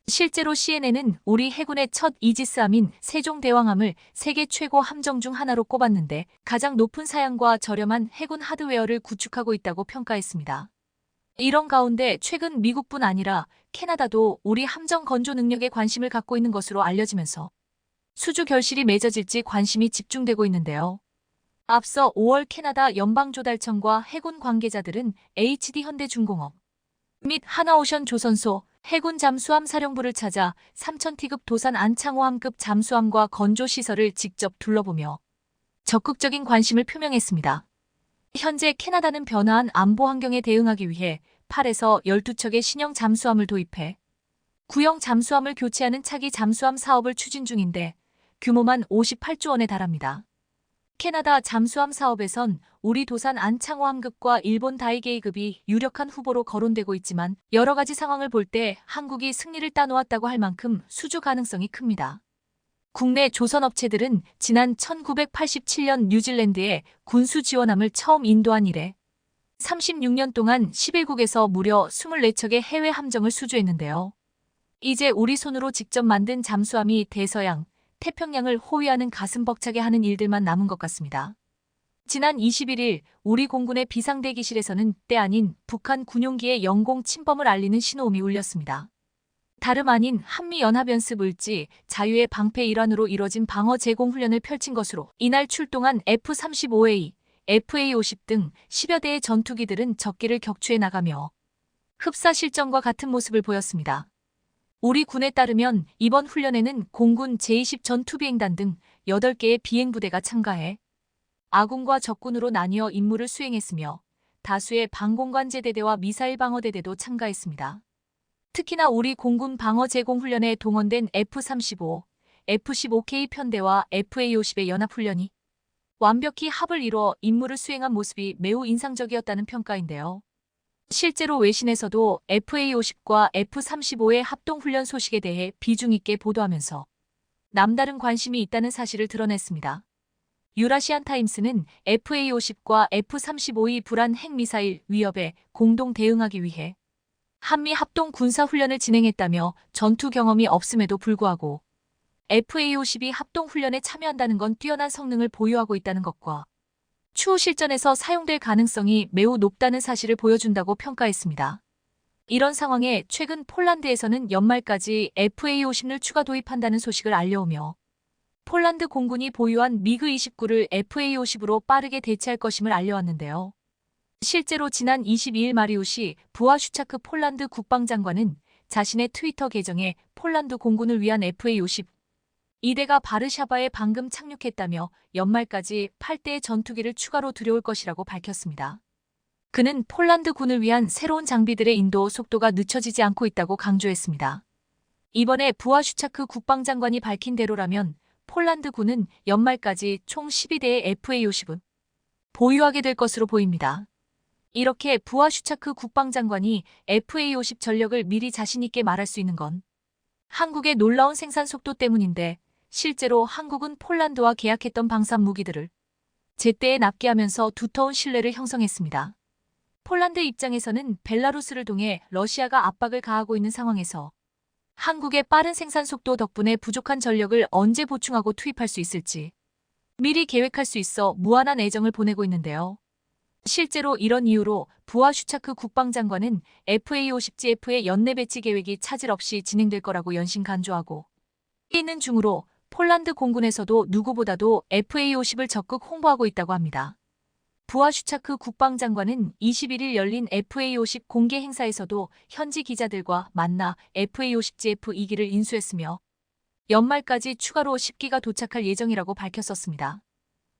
Speaker 1: 실제로 CNN은 우리 해군의 첫 이지스함인 세종대왕함을 세계 최고 함정 중 하나로 꼽았는데 가장 높은 사양과 저렴한 해군 하드웨어를 구축하고 있다고 평가했습니다. 이런 가운데 최근 미국뿐 아니라 캐나다도 우리 함정 건조 능력에 관심을 갖고 있는 것으로 알려지면서 수주 결실이 맺어질지 관심이 집중되고 있는데요. 앞서 5월 캐나다 연방조달청과 해군 관계자들은 HD 현대중공업 및 하나오션 조선소 해군 잠수함 사령부를 찾아 3000T급 도산 안창호함급 잠수함과 건조시설을 직접 둘러보며 적극적인 관심을 표명했습니다. 현재 캐나다는 변화한 안보 환경에 대응하기 위해 8에서 12척의 신형 잠수함을 도입해 구형 잠수함을 교체하는 차기 잠수함 사업을 추진 중인데 규모만 58조 원에 달합니다. 캐나다 잠수함 사업에선 우리 도산 안창호함급과 일본 다이게이급이 유력한 후보로 거론되고 있지만 여러 가지 상황을 볼 때 한국이 승리를 따놓았다고 할 만큼 수주 가능성이 큽니다. 국내 조선업체들은 지난 1987년 뉴질랜드에 군수 지원함을 처음 인도한 이래 36년 동안 11국에서 무려 24척의 해외 함정을 수주했는데요. 이제 우리 손으로 직접 만든 잠수함이 대서양, 태평양을 호위하는 가슴 벅차게 하는 일들만 남은 것 같습니다. 지난 21일 우리 공군의 비상대기실에서는 때 아닌 북한 군용기의 영공 침범을 알리는 신호음이 울렸습니다. 다름 아닌 한미연합연습 을지 자유의 방패 일환으로 이뤄진 방어 제공 훈련을 펼친 것으로 이날 출동한 F-35A, FA-50 등 10여 대의 전투기들은 적기를 격추해 나가며 흡사 실전과 같은 모습을 보였습니다. 우리 군에 따르면 이번 훈련에는 공군 제20 전투비행단 등 8개의 비행부대가 참가해 아군과 적군으로 나뉘어 임무를 수행했으며 다수의 방공관제대대와 미사일 방어대대도 참가했습니다. 특히나 우리 공군 방어 제공 훈련에 동원된 F-35, F-15K 편대와 FA-50의 연합훈련이 완벽히 합을 이뤄 임무를 수행한 모습이 매우 인상적이었다는 평가인데요. 실제로 외신에서도 FA-50과 F-35의 합동훈련 소식에 대해 비중 있게 보도하면서 남다른 관심이 있다는 사실을 드러냈습니다. 유라시안 타임스는 FA-50과 F-35의 불안 핵미사일 위협에 공동 대응하기 위해 한미 합동 군사훈련을 진행했다며 전투 경험이 없음에도 불구하고 FA-50이 합동훈련에 참여한다는 건 뛰어난 성능을 보유하고 있다는 것과 추후 실전에서 사용될 가능성이 매우 높다는 사실을 보여준다고 평가했습니다. 이런 상황에 최근 폴란드에서는 연말까지 FA-50을 추가 도입한다는 소식을 알려오며 폴란드 공군이 보유한 미그-29를 FA-50으로 빠르게 대체할 것임을 알려왔는데요. 실제로 지난 22일 마리우시 부아슈차크 폴란드 국방장관은 자신의 트위터 계정에 폴란드 공군을 위한 FA-50 2대가 바르샤바에 방금 착륙했다며 연말까지 8대의 전투기를 추가로 들여올 것이라고 밝혔습니다. 그는 폴란드 군을 위한 새로운 장비들의 인도 속도가 늦춰지지 않고 있다고 강조했습니다. 이번에 부아슈차크 국방장관이 밝힌 대로라면 폴란드 군은 연말까지 총 12대의 FA-50을 보유하게 될 것으로 보입니다. 이렇게 부아슈차크 국방장관이 FA-50 전력을 미리 자신있게 말할 수 있는 건 한국의 놀라운 생산 속도 때문인데 실제로 한국은 폴란드와 계약했던 방산 무기들을 제때에 납기하면서 두터운 신뢰를 형성했습니다. 폴란드 입장에서는 벨라루스를 통해 러시아가 압박을 가하고 있는 상황에서 한국의 빠른 생산 속도 덕분에 부족한 전력을 언제 보충하고 투입할 수 있을지 미리 계획할 수 있어 무한한 애정을 보내고 있는데요. 실제로 이런 이유로 부아슈차크 국방장관은 FA-50GF의 연내 배치 계획이 차질 없이 진행될 거라고 연신 간주하고 있는 중으로 폴란드 공군에서도 누구보다도 FA-50을 적극 홍보하고 있다고 합니다. 부아슈차크 국방장관은 21일 열린 FA-50 공개 행사에서도 현지 기자들과 만나 FA-50GF 2기를 인수했으며 연말까지 추가로 10기가 도착할 예정이라고 밝혔었습니다.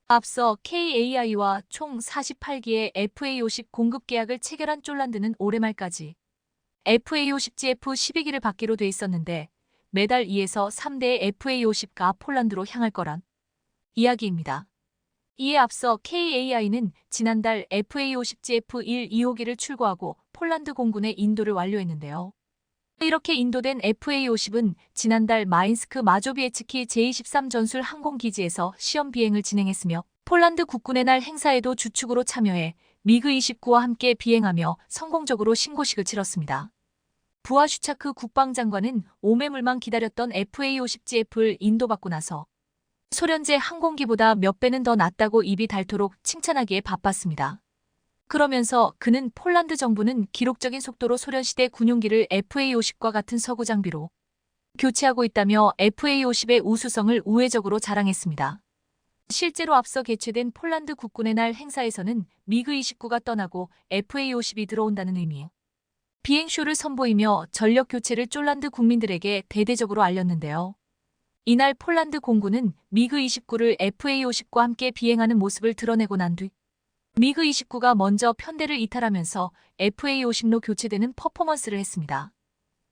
Speaker 1: 앞서 KAI와 총 48기의 FA-50 공급 계약을 체결한 쫄란드는 올해 말까지 FA-50GF 12기를 받기로 돼 있었는데 매달 2에서 3대의 FA-50가 폴란드로 향할 거란 이야기입니다. 이에 앞서 KAI는 지난달 FA-50GF 1, 2호기를 출고하고 폴란드 공군에 인도를 완료했는데요. 이렇게 인도된 FA-50은 지난달 마인스크 마조비에츠키 제23 전술 항공기지에서 시험 비행을 진행했으며 폴란드 국군의 날 행사에도 주축으로 참여해 미그-29와 함께 비행하며 성공적으로 신고식을 치렀습니다. 부아슈차크 국방장관은 오매물만 기다렸던 FA-50GF를 인도받고 나서 소련제 항공기보다 몇 배는 더 낫다고 입이 닳도록 칭찬하기에 바빴습니다. 그러면서 그는 폴란드 정부는 기록적인 속도로 소련시대 군용기를 FA-50과 같은 서구 장비로 교체하고 있다며 FA-50의 우수성을 우회적으로 자랑했습니다. 실제로 앞서 개최된 폴란드 국군의 날 행사에서는 미그 29가 떠나고 FA-50이 들어온다는 의미의 비행쇼를 선보이며 전력 교체를 쫄란드 국민들에게 대대적으로 알렸는데요. 이날 폴란드 공군은 미그 29를 FA-50과 함께 비행하는 모습을 드러내고 난 뒤 미그 29가 먼저 편대를 이탈하면서 FA-50로 교체되는 퍼포먼스를 했습니다.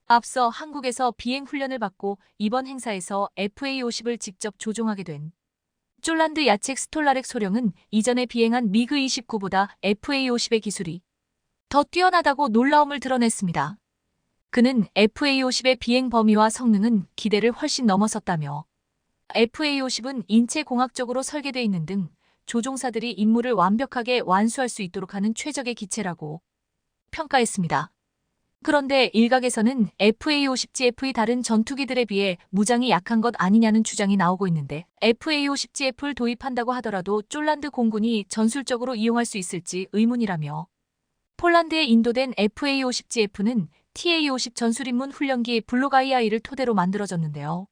Speaker 1: 앞서 한국에서 비행 훈련을 받고 이번 행사에서 FA-50을 직접 조종하게 된 쫄란드 야첵 스톨라렉 소령은 이전에 비행한 미그 29보다 FA-50의 기술이 더 뛰어나다고 놀라움을 드러냈습니다. 그는 FA-50의 비행 범위와 성능은 기대를 훨씬 넘어섰다며 FA-50은 인체공학적으로 설계되어 있는 등 조종사들이 임무를 완벽하게 완수할 수 있도록 하는 최적의 기체라고 평가했습니다. 그런데 일각에서는 FA-50GF의 다른 전투기들에 비해 무장이 약한 것 아니냐는 주장이 나오고 있는데 FA-50GF를 도입한다고 하더라도 쫄란드 공군이 전술적으로 이용할 수 있을지 의문이라며 폴란드에 인도된 FA-50GF는 TA-50 전술입문 훈련기 블록II를 토대로 만들어졌는데요.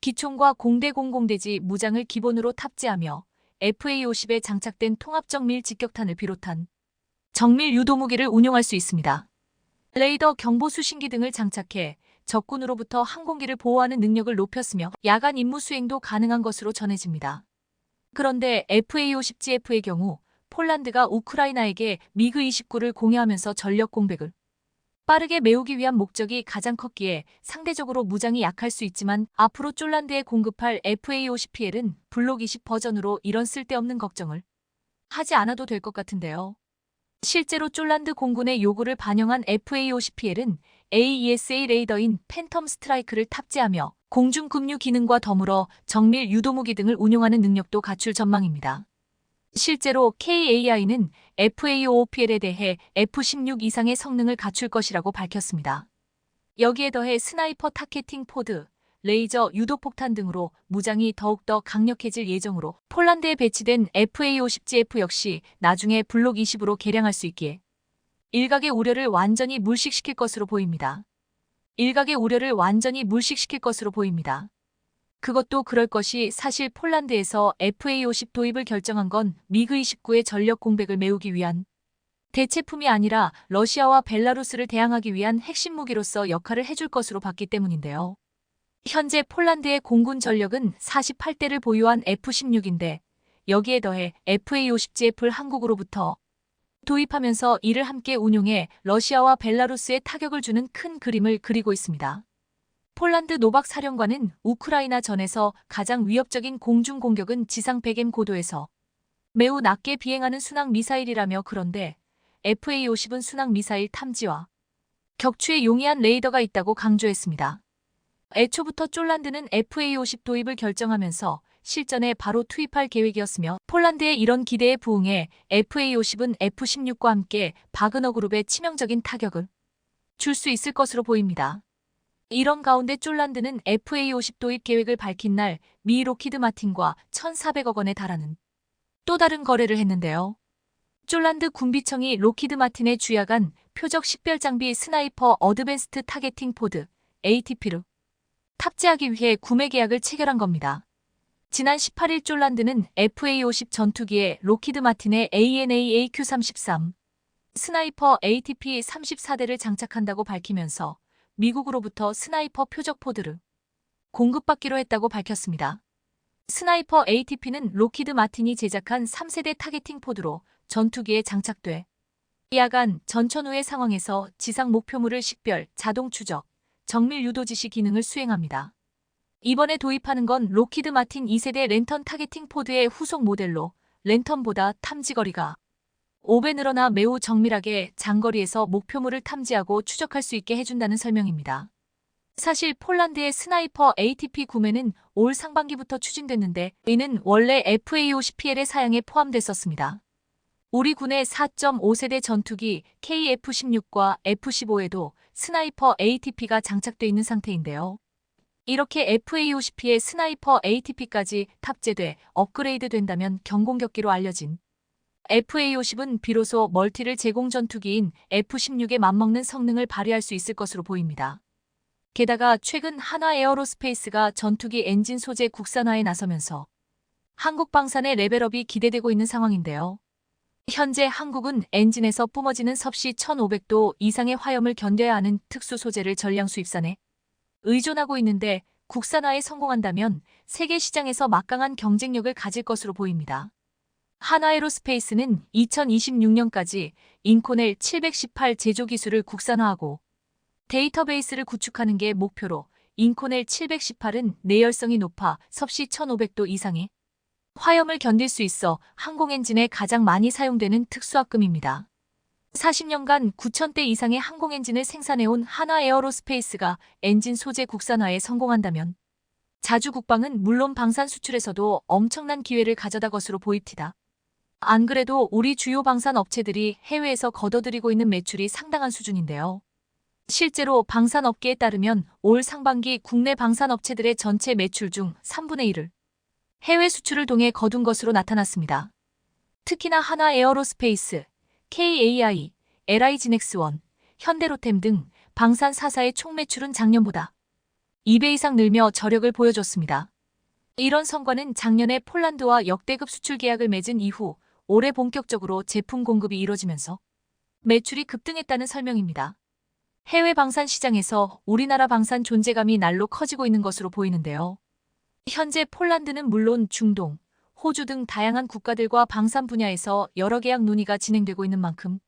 Speaker 1: 기총과 공대 공공대지 무장을 기본으로 탑재하며 FA-50에 장착된 통합정밀 직격탄을 비롯한 정밀 유도무기를 운용할 수 있습니다. 레이더 경보 수신기 등을 장착해 적군으로부터 항공기를 보호하는 능력을 높였으며 야간 임무 수행도 가능한 것으로 전해집니다. 그런데 FA-50GF의 경우 폴란드가 우크라이나에게 미그 29를 공여하면서 전력 공백을 빠르게 메우기 위한 목적이 가장 컸기에 상대적으로 무장이 약할 수 있지만 앞으로 쫄란드에 공급할 FA-50PL은 블록 20 버전으로 이런 쓸데없는 걱정을 하지 않아도 될 것 같은데요. 실제로 쫄란드 공군의 요구를 반영한 FA-50PL은 AESA 레이더인 팬텀 스트라이크를 탑재하며 공중 급류 기능과 더불어 정밀 유도무기 등을 운용하는 능력도 갖출 전망입니다. 실제로 KAI는 FA-50PL에 대해 F-16 이상의 성능을 갖출 것이라고 밝혔습니다. 여기에 더해 스나이퍼 타겟팅 포드, 레이저 유도폭탄 등으로 무장이 더욱더 강력해질 예정으로 폴란드에 배치된 FA-50GF 역시 나중에 블록 20으로 개량할 수 있기에 일각의 우려를 완전히 물식시킬 것으로 보입니다. 그것도 그럴 것이 사실 폴란드에서 FA-50 도입을 결정한 건 미그 29의 전력 공백을 메우기 위한 대체품이 아니라 러시아와 벨라루스를 대항하기 위한 핵심 무기로서 역할을 해줄 것으로 봤기 때문인데요. 현재 폴란드의 공군 전력은 48대를 보유한 F-16인데 여기에 더해 FA-50GF를 한국으로부터 도입하면서 이를 함께 운용해 러시아와 벨라루스에 타격을 주는 큰 그림을 그리고 있습니다. 폴란드 노박 사령관은 우크라이나 전에서 가장 위협적인 공중 공격은 지상 100m 고도에서 매우 낮게 비행하는 순항 미사일이라며 그런데 FA-50은 순항 미사일 탐지와 격추에 용이한 레이더가 있다고 강조했습니다. 애초부터 쫄란드는 FA-50 도입을 결정하면서 실전에 바로 투입할 계획이었으며 폴란드의 이런 기대에 부응해 FA-50은 F-16과 함께 바그너 그룹에 치명적인 타격을 줄 수 있을 것으로 보입니다. 이런 가운데 쫄란드는 FA-50 도입 계획을 밝힌 날 미 로키드 마틴과 1,400억 원에 달하는 또 다른 거래를 했는데요. 쫄란드 군비청이 로키드 마틴에 주야간 표적 식별 장비 스나이퍼 어드밴스트 타겟팅 포드 ATP를 탑재하기 위해 구매 계약을 체결한 겁니다. 지난 18일 쫄란드는 FA-50 전투기에 로키드 마틴의 ANA-AQ-33 스나이퍼 ATP 34대를 장착한다고 밝히면서 미국으로부터 스나이퍼 표적 포드를 공급받기로 했다고 밝혔습니다. 스나이퍼 ATP는 로키드 마틴이 제작한 3세대 타겟팅 포드로 전투기에 장착돼 야간 전천 후의 상황에서 지상 목표물을 식별, 자동 추적, 정밀 유도 지시 기능을 수행합니다. 이번에 도입하는 건 로키드 마틴 2세대 랜턴 타겟팅 포드의 후속 모델로 랜턴보다 탐지거리가 5배 늘어나 매우 정밀하게 장거리에서 목표물을 탐지하고 추적할 수 있게 해준다는 설명입니다. 사실 폴란드의 스나이퍼 ATP 구매는 올 상반기부터 추진됐는데 이는 원래 FA-50PL의 사양에 포함됐었습니다. 우리 군의 4.5세대 전투기 KF-16과 F-15에도 스나이퍼 ATP가 장착돼 있는 상태인데요. 이렇게 FA-50P의 스나이퍼 ATP까지 탑재돼 업그레이드 된다면 경공격기로 알려진 FA-50은 비로소 멀티를 제공 전투기인 F-16에 맞먹는 성능을 발휘할 수 있을 것으로 보입니다. 게다가 최근 한화 에어로스페이스가 전투기 엔진 소재 국산화에 나서면서 한국방산의 레벨업이 기대되고 있는 상황인데요. 현재 한국은 엔진에서 뿜어지는 섭씨 1500도 이상의 화염을 견뎌야 하는 특수 소재를 전량 수입산에 의존하고 있는데 국산화에 성공한다면 세계 시장에서 막강한 경쟁력을 가질 것으로 보입니다. 한화에로스페이스는 2026년까지 인코넬 718 제조 기술을 국산화하고 데이터베이스를 구축하는 게 목표로 인코넬 718은 내열성이 높아 섭씨 1500도 이상의 화염을 견딜 수 있어 항공엔진에 가장 많이 사용되는 특수합금입니다. 40년간 9,000대 이상의 항공엔진을 생산해온 한화에어로스페이스가 엔진 소재 국산화에 성공한다면 자주 국방은 물론 방산 수출에서도 엄청난 기회를 가져다 것으로 보입니다. 안 그래도 우리 주요 방산 업체들이 해외에서 거둬들이고 있는 매출이 상당한 수준인데요. 실제로 방산업계에 따르면 올 상반기 국내 방산업체들의 전체 매출 중 3분의 1을 해외 수출을 통해 거둔 것으로 나타났습니다. 특히나 한화에어로스페이스, KAI, LI지넥스원, 현대로템 등 방산 4사의 총 매출은 작년보다 2배 이상 늘며 저력을 보여줬습니다. 이런 성과는 작년에 폴란드와 역대급 수출 계약을 맺은 이후 올해 본격적으로 제품 공급이 이뤄지면서 매출이 급등했다는 설명입니다. 해외 방산 시장에서 우리나라 방산 존재감이 날로 커지고 있는 것으로 보이는데요. 현재 폴란드는 물론 중동, 호주 등 다양한 국가들과 방산 분야에서 여러 계약 논의가 진행되고 있는 만큼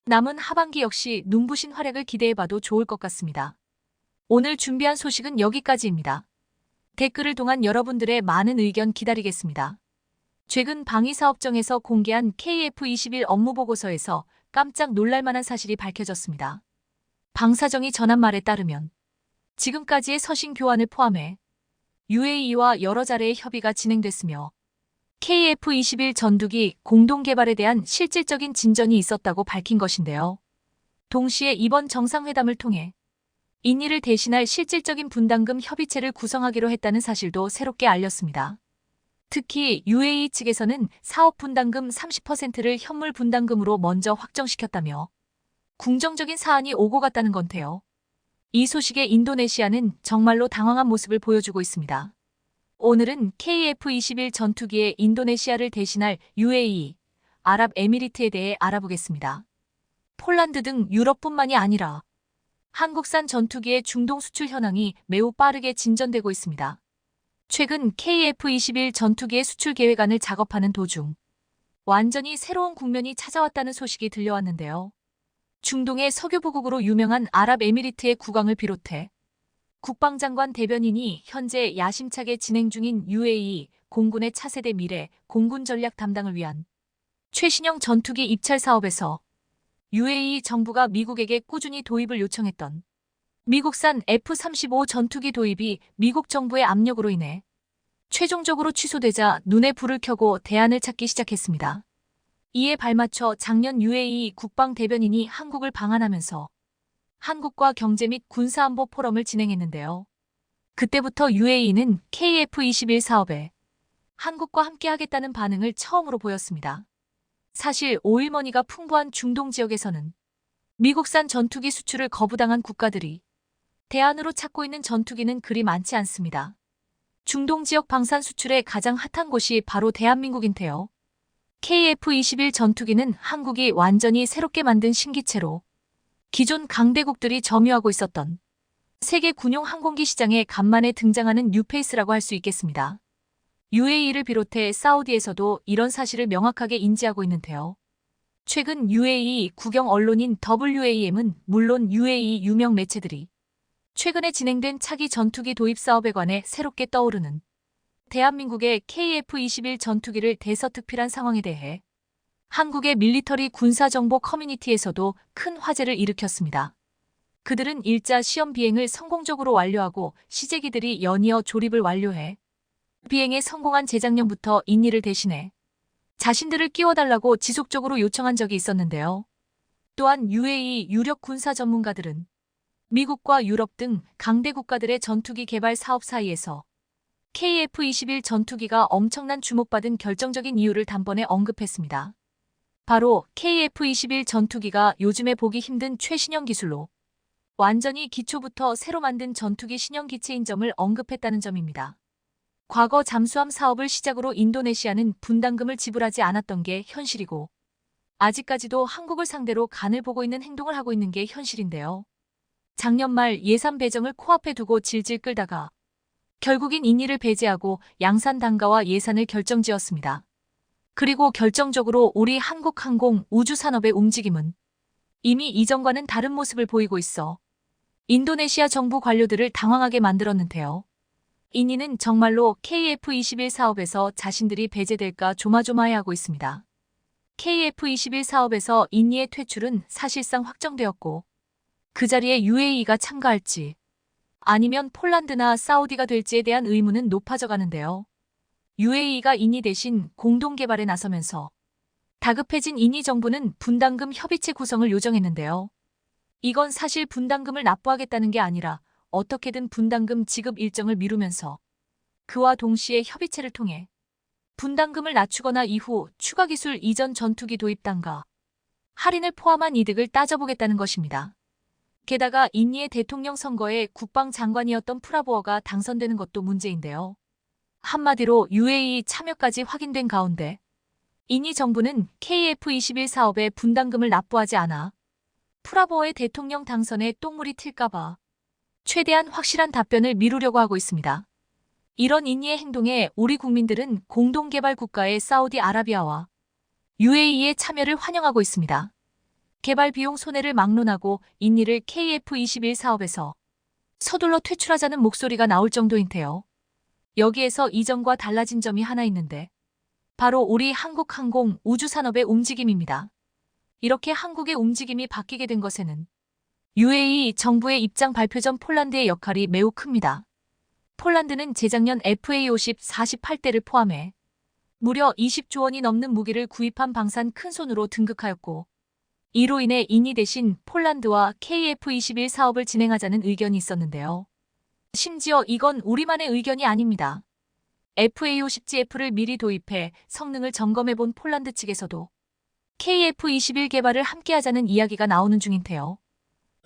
Speaker 1: 남은 하반기 역시 눈부신 활약을 기대해봐도 좋을 것 같습니다. 오늘 준비한 소식은 여기까지입니다. 댓글을 통한 여러분들의 많은 의견 기다리겠습니다. 최근 방위사업청에서 공개한 KF-21 업무보고서에서 깜짝 놀랄만한 사실이 밝혀졌습니다. 방사정이 전한 말에 따르면 지금까지의 서신 교환을 포함해 UAE와 여러 차례의 협의가 진행됐으며 KF-21 전투기 공동 개발에 대한 실질적인 진전이 있었다고 밝힌 것인데요. 동시에 이번 정상회담을 통해 인이를 대신할 실질적인 분담금 협의체를 구성하기로 했다는 사실도 새롭게 알렸습니다. 특히 UAE 측에서는 사업 분담금 30%를 현물 분담금으로 먼저 확정시켰다며 궁정적인 사안이 오고 갔다는 건데요. 이 소식에 인도네시아는 정말로 당황한 모습을 보여주고 있습니다. 오늘은 KF-21 전투기의 인도네시아를 대신할 UAE, 아랍에미리트에 대해 알아보겠습니다. 폴란드 등 유럽뿐만이 아니라 한국산 전투기의 중동 수출 현황이 매우 빠르게 진전되고 있습니다. 최근 KF-21 전투기의 수출 계획안을 작업하는 도중 완전히 새로운 국면이 찾아왔다는 소식이 들려왔는데요. 중동의 석유보국으로 유명한 아랍에미리트의 국왕을 비롯해 국방장관 대변인이 현재 야심차게 진행 중인 UAE 공군의 차세대 미래 공군 전략 담당을 위한 최신형 전투기 입찰 사업에서 UAE 정부가 미국에게 꾸준히 도입을 요청했던 미국산 F-35 전투기 도입이 미국 정부의 압력으로 인해 최종적으로 취소되자 눈에 불을 켜고 대안을 찾기 시작했습니다. 이에 발맞춰 작년 UAE 국방 대변인이 한국을 방한하면서 한국과 경제 및 군사안보 포럼을 진행했는데요. 그때부터 UAE는 KF-21 사업에 한국과 함께하겠다는 반응을 처음으로 보였습니다. 사실 오일머니가 풍부한 중동 지역에서는 미국산 전투기 수출을 거부당한 국가들이 대안으로 찾고 있는 전투기는 그리 많지 않습니다. 중동 지역 방산 수출의 가장 핫한 곳이 바로 대한민국인데요. KF-21 전투기는 한국이 완전히 새롭게 만든 신기체로 기존 강대국들이 점유하고 있었던 세계 군용 항공기 시장에 간만에 등장하는 뉴페이스라고 할 수 있겠습니다. UAE를 비롯해 사우디에서도 이런 사실을 명확하게 인지하고 있는데요. 최근 UAE 국영 언론인 WAM은 물론 UAE 유명 매체들이 최근에 진행된 차기 전투기 도입 사업에 관해 새롭게 떠오르는 대한민국의 KF-21 전투기를 대서특필한 상황에 대해 한국의 밀리터리 군사정보 커뮤니티에서도 큰 화제를 일으켰습니다. 그들은 일자 시험 비행을 성공적으로 완료하고 시제기들이 연이어 조립을 완료해 비행에 성공한 재작년부터 인이를 대신해 자신들을 끼워달라고 지속적으로 요청한 적이 있었는데요. 또한 UAE 유력 군사 전문가들은 미국과 유럽 등 강대 국가들의 전투기 개발 사업 사이에서 KF-21 전투기가 엄청난 주목받은 결정적인 이유를 단번에 언급했습니다. 바로 KF-21 전투기가 요즘에 보기 힘든 최신형 기술로 완전히 기초부터 새로 만든 전투기 신형 기체인 점을 언급했다는 점입니다. 과거 잠수함 사업을 시작으로 인도네시아는 분담금을 지불하지 않았던 게 현실이고 아직까지도 한국을 상대로 간을 보고 있는 행동을 하고 있는 게 현실인데요. 작년 말 예산 배정을 코앞에 두고 질질 끌다가 결국인 인니를 배제하고 양산 단가와 예산을 결정지었습니다. 그리고 결정적으로 우리 한국항공 우주산업의 움직임은 이미 이전과는 다른 모습을 보이고 있어 인도네시아 정부 관료들을 당황하게 만들었는데요. 인니는 정말로 KF21 사업에서 자신들이 배제될까 조마조마해하고 있습니다. KF21 사업에서 인니의 퇴출은 사실상 확정되었고 그 자리에 UAE가 참가할지 아니면 폴란드나 사우디가 될지에 대한 의문은 높아져 가는데요. UAE가 인니 대신 공동개발에 나서면서 다급해진 인니 정부는 분담금 협의체 구성을 요청했는데요. 이건 사실 분담금을 납부하겠다는 게 아니라 어떻게든 분담금 지급 일정을 미루면서 그와 동시에 협의체를 통해 분담금을 낮추거나 이후 추가 기술 이전 전투기 도입 단가, 할인을 포함한 이득을 따져보겠다는 것입니다. 게다가 인니의 대통령 선거에 국방장관이었던 프라보어가 당선되는 것도 문제인데요. 한마디로 UAE 참여까지 확인된 가운데 인니 정부는 KF21 사업에 분담금을 납부하지 않아 프라보어의 대통령 당선에 똥물이 튈까봐 최대한 확실한 답변을 미루려고 하고 있습니다. 이런 인니의 행동에 우리 국민들은 공동개발 국가의 사우디아라비아와 UAE의 참여를 환영하고 있습니다. 개발 비용 손해를 막론하고 인니를 KF21 사업에서 서둘러 퇴출하자는 목소리가 나올 정도인데요. 여기에서 이전과 달라진 점이 하나 있는데 바로 우리 한국항공 우주산업의 움직임입니다. 이렇게 한국의 움직임이 바뀌게 된 것에는 UAE 정부의 입장 발표 전 폴란드의 역할이 매우 큽니다. 폴란드는 재작년 FA50 48대를 포함해 무려 20조 원이 넘는 무기를 구입한 방산 큰손으로 등극하였고 이로 인해 인니 대신 폴란드와 KF21 사업을 진행하자는 의견이 있었는데요. 심지어 이건 우리만의 의견이 아닙니다. FA50GF를 미리 도입해 성능을 점검해본 폴란드 측에서도 KF21 개발을 함께하자는 이야기가 나오는 중인데요.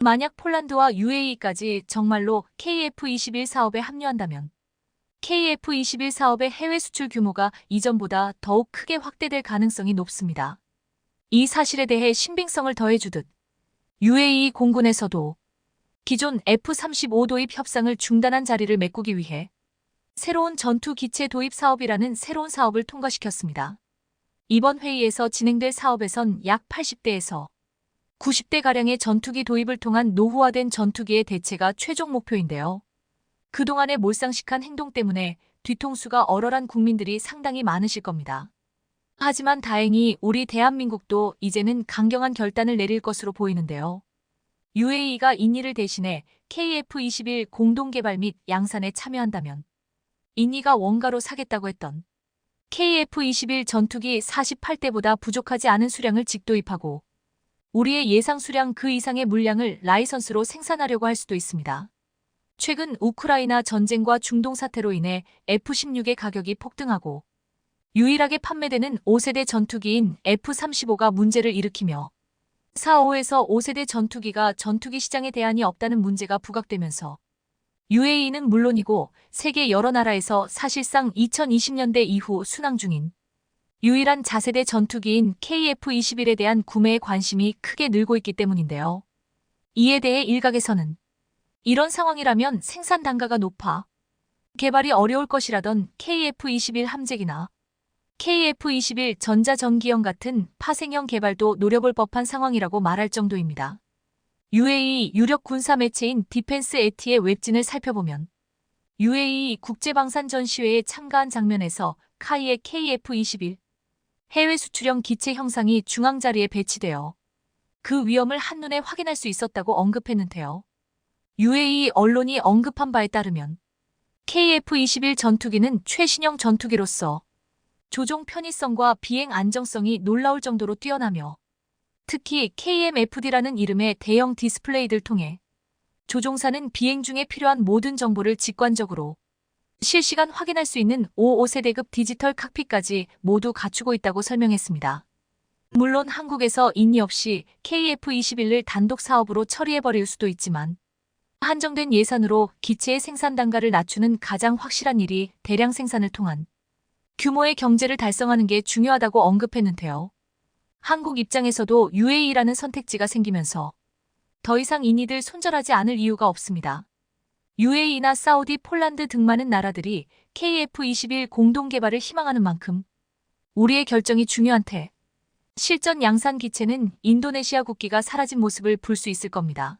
Speaker 1: 만약 폴란드와 UAE까지 정말로 KF21 사업에 합류한다면 KF21 사업의 해외 수출 규모가 이전보다 더욱 크게 확대될 가능성이 높습니다. 이 사실에 대해 신빙성을 더해주듯 UAE 공군에서도 기존 F-35 도입 협상을 중단한 자리를 메꾸기 위해 새로운 전투 기체 도입 사업이라는 새로운 사업을 통과시켰습니다. 이번 회의에서 진행될 사업에선 약 80대에서 90대가량의 전투기 도입을 통한 노후화된 전투기의 대체가 최종 목표인데요. 그동안의 몰상식한 행동 때문에 뒤통수가 얼얼한 국민들이 상당히 많으실 겁니다. 하지만 다행히 우리 대한민국도 이제는 강경한 결단을 내릴 것으로 보이는데요. UAE가 인니를 대신해 KF21 공동개발 및 양산에 참여한다면 인니가 원가로 사겠다고 했던 KF21 전투기 48대보다 부족하지 않은 수량을 직도입하고 우리의 예상 수량 그 이상의 물량을 라이선스로 생산하려고 할 수도 있습니다. 최근 우크라이나 전쟁과 중동 사태로 인해 F-16의 가격이 폭등하고 유일하게 판매되는 5세대 전투기인 F-35가 문제를 일으키며 4, 5에서 5세대 전투기가 전투기 시장에 대안이 없다는 문제가 부각되면서 UAE는 물론이고 세계 여러 나라에서 사실상 2020년대 이후 순항 중인 유일한 자세대 전투기인 KF-21에 대한 구매의 관심이 크게 늘고 있기 때문인데요. 이에 대해 일각에서는 이런 상황이라면 생산 단가가 높아 개발이 어려울 것이라던 KF-21 함재기나 KF-21 전자전기형 같은 파생형 개발도 노려볼 법한 상황이라고 말할 정도입니다. UAE 유력 군사 매체인 디펜스 에티의 웹진을 살펴보면 UAE 국제방산 전시회에 참가한 장면에서 카이의 KF-21 해외 수출형 기체 형상이 중앙 자리에 배치되어 그 위험을 한눈에 확인할 수 있었다고 언급했는데요. UAE 언론이 언급한 바에 따르면 KF-21 전투기는 최신형 전투기로서 조종 편의성과 비행 안정성이 놀라울 정도로 뛰어나며 특히 KMFD라는 이름의 대형 디스플레이들 통해 조종사는 비행 중에 필요한 모든 정보를 직관적으로 실시간 확인할 수 있는 5세대급 디지털 칵핏까지 모두 갖추고 있다고 설명했습니다. 물론 한국에서 인니 없이 KF-21을 단독 사업으로 처리해버릴 수도 있지만 한정된 예산으로 기체의 생산 단가를 낮추는 가장 확실한 일이 대량 생산을 통한 규모의 경제를 달성하는 게 중요하다고 언급했는데요. 한국 입장에서도 UAE라는 선택지가 생기면서 더 이상 인이들 손절하지 않을 이유가 없습니다. UAE나 사우디, 폴란드 등 많은 나라들이 KF-21 공동 개발을 희망하는 만큼 우리의 결정이 중요한 테 실전 양산 기체는 인도네시아 국기가 사라진 모습을 볼 수 있을 겁니다.